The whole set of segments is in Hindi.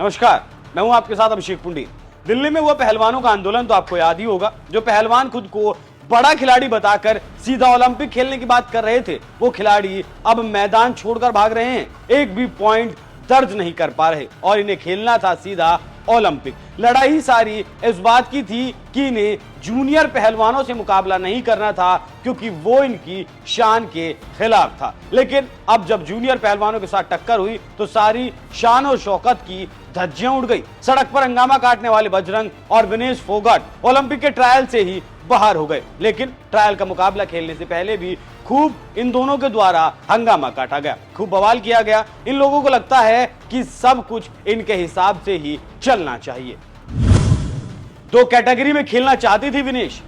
नमस्कार, मैं हूं आपके साथ अभिषेक पुंडी। दिल्ली में हुआ पहलवानों का आंदोलन तो आपको याद ही होगा। जो पहलवान खुद को बड़ा खिलाड़ी बताकर सीधा ओलंपिक खेलने की बात कर रहे थे, वो खिलाड़ी अब मैदान छोड़कर भाग रहे हैं। एक भी पॉइंट दर्ज नहीं कर पा रहे और इन्हें खेलना था सीधा ओलंपिक। लड़ाई सारी इस बात की थी कि इन्हें जूनियर पहलवानों से मुकाबला नहीं करना था, क्योंकि वो इनकी शान के खिलाफ था। लेकिन अब जब जूनियर पहलवानों के साथ टक्कर हुई तो सारी शान और शौकत की धज्जियां उड़ गई। सड़क पर हंगामा काटने वाले बजरंग और विनेश फोगाट ओलंपिक के ट्रायल से ही बाहर हो गए। लेकिन ट्रायल का मुकाबला खेलने से पहले भी खूब इन दोनों के द्वारा हंगामा काटा गया, खूब बवाल किया गया। इन लोगों को लगता है कि सब कुछ इनके हिसाब से ही चलना चाहिए। दो कैटेगरी में खेलना चाहती थी विनेश।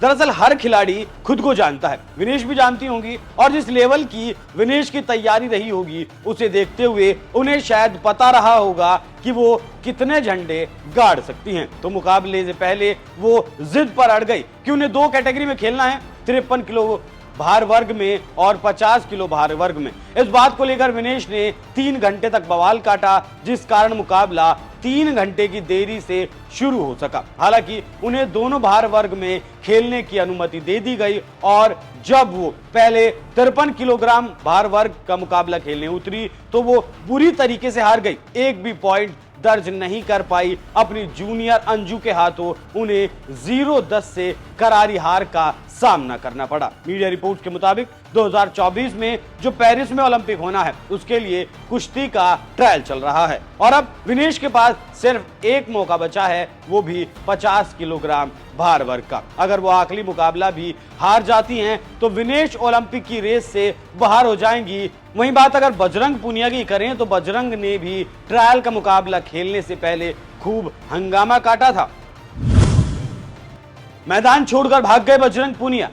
दरअसल हर खिलाड़ी खुद को जानता है, विनेश भी जानती होंगी, और जिस लेवल की विनेश की तैयारी रही होगी उसे देखते हुए उन्हें शायद पता रहा होगा कि वो कितने झंडे गाड़ सकती हैं। तो मुकाबले से पहले वो जिद पर अड़ गई कि उन्हें दो कैटेगरी में खेलना है, 53 किलो भार वर्ग में और 50 किलो भार वर्ग में। इस बात को लेकर विनेश ने 3 घंटे तक बवाल काटा, जिस कारण मुकाबला 3 घंटे की देरी से शुरू हो सका। हालांकि उन्हें दोनों भार वर्ग में खेलने की अनुमति दे दी गई और जब वो पहले 53 किलोग्राम भार वर्ग का मुकाबला खेलने उतरी तो वो बुरी तरीके से हार गई। एक भी पॉइंट दर्ज नहीं कर पाई। अपनी जूनियर अंजू के हाथों उन्हें 0-10 से करारी हार का सामना करना पड़ा। मीडिया रिपोर्ट्स के मुताबिक 2024 में जो पेरिस में ओलंपिक होना है, उसके लिए कुश्ती का ट्रायल चल रहा है और अब विनेश के पास सिर्फ एक मौका बचा है, वो भी 50 किलोग्राम भार वर्ग का। अगर वो आखिरी मुकाबला भी हार जाती हैं तो विनेश ओलंपिक की रेस से बाहर हो जाएंगी। वहीं बात अगर बजरंग पूनिया की करें तो बजरंग ने भी ट्रायल का मुकाबला खेलने से पहले खूब हंगामा काटा था। मैदान छोड़कर भाग गए बजरंग पूनिया।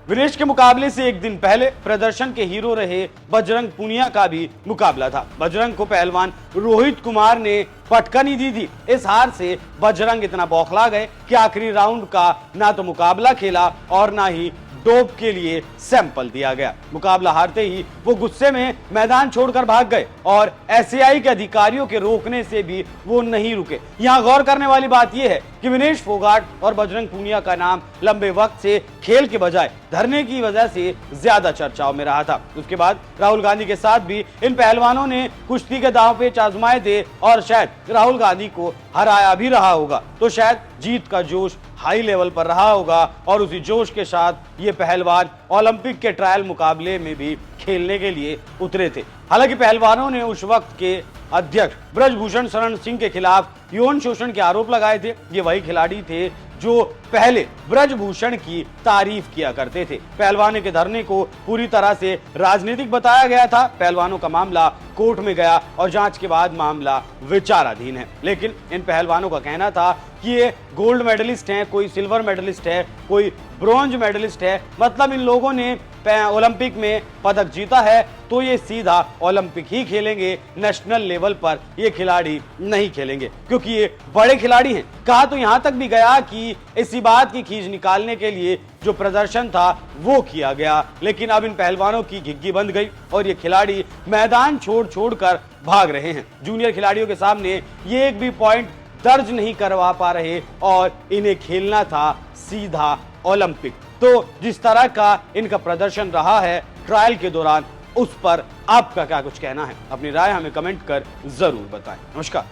विनेश के मुकाबले से एक दिन पहले प्रदर्शन के हीरो रहे बजरंग पूनिया का भी मुकाबला था। बजरंग को पहलवान रोहित कुमार ने पटकन ही दी थी। इस हार से बजरंग इतना बौखला गए कि आखिरी राउंड का ना तो मुकाबला खेला और ना ही डोप के लिए सैंपल दिया गया। मुकाबला हारते ही वो गुस्से में मैदान छोड़कर भाग गए और एसएआई के अधिकारियों के रोकने से भी वो नहीं रुके। यहाँ गौर करने वाली बात यह है कि विनेश फोगाट और बजरंग पूनिया का नाम लंबे वक्त से खेल के बजाय धरने की वजह से ज्यादा चर्चाओं में रहा था। उसके बाद राहुल गांधी के साथ भी इन पहलवानों ने कुश्ती के दांव पेच आजमाए थे और शायद राहुल गांधी को हराया भी रहा होगा। तो शायद जीत का जोश हाई लेवल पर रहा होगा और उसी जोश के साथ ये पहलवान ओलंपिक के ट्रायल मुकाबले में भी खेलने के लिए उतरे थे। हालांकि पहलवानों ने उस वक्त के अध्यक्ष ब्रजभूषण शरण सिंह के खिलाफ यौन शोषण के आरोप लगाए थे। ये वही खिलाड़ी थे जो पहले ब्रजभूषण की तारीफ किया करते थे। पहलवानों के धरने को पूरी तरह से राजनीतिक बताया गया था। पहलवानों का मामला कोर्ट में गया और जांच के बाद मामला विचाराधीन है। लेकिन इन पहलवानों का कहना था कि ये गोल्ड मेडलिस्ट हैं, कोई सिल्वर मेडलिस्ट है, कोई ब्रॉन्ज मेडलिस्ट है, मतलब इन लोगों ने ओलंपिक में पदक जीता है तो ये सीधा ओलंपिक ही खेलेंगे, नेशनल लेवल पर ये खिलाड़ी नहीं खेलेंगे क्योंकि ये बड़े खिलाड़ी हैं। कहा तो यहां तक भी गया कि इसी बात की खींच निकालने के लिए जो प्रदर्शन था वो किया गया। लेकिन अब इन पहलवानों की घिग्गी बंद गई और ये खिलाड़ी मैदान छोड़ कर भाग रहे हैं। जूनियर खिलाड़ियों के सामने ये एक भी पॉइंट दर्ज नहीं करवा पा रहे और इन्हें खेलना था सीधा ओलंपिक। तो जिस तरह का इनका प्रदर्शन रहा है ट्रायल के दौरान, उस पर आपका क्या कुछ कहना है? अपनी राय हमें कमेंट कर जरूर बताएं। नमस्कार।